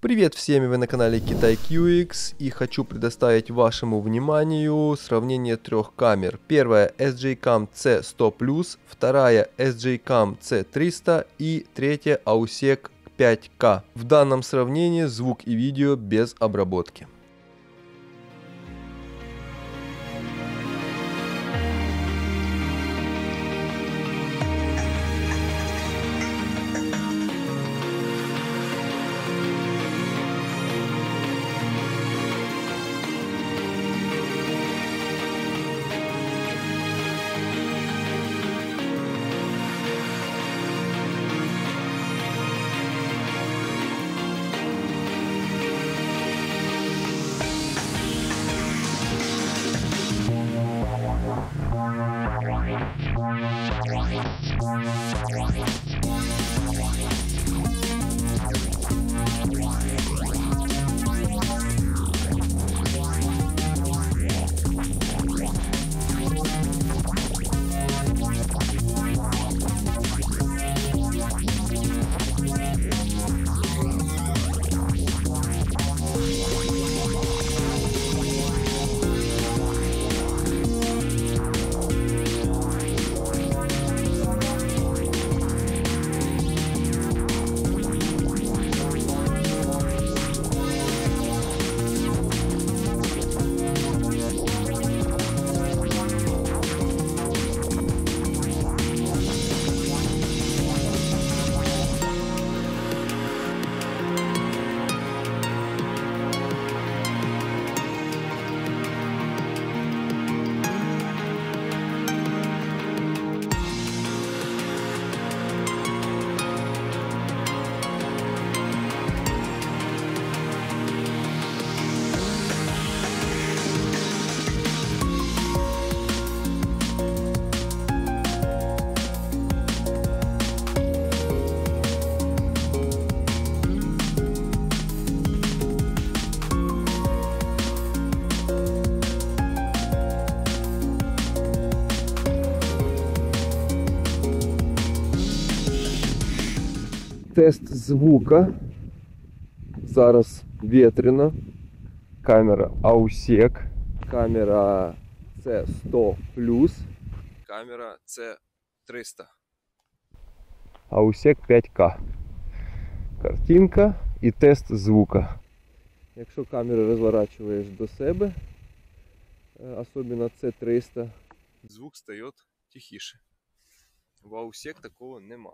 Привет всем, вы на канале Kitai QX, и хочу предоставить вашему вниманию сравнение трех камер. Первая SJ-Cam C100+, вторая SJ-Cam C300 и третья AUSEC 5K. В данном сравнении звук и видео без обработки. Тест звука. Зараз вітряно. Камера AUSEC, камера C100+, камера C300. AUSEC 5K. Картинка і тест звука. Якщо камеру розворачуєш до себе, особливо C300, звук стає тихіше. В AUSEC такого нема.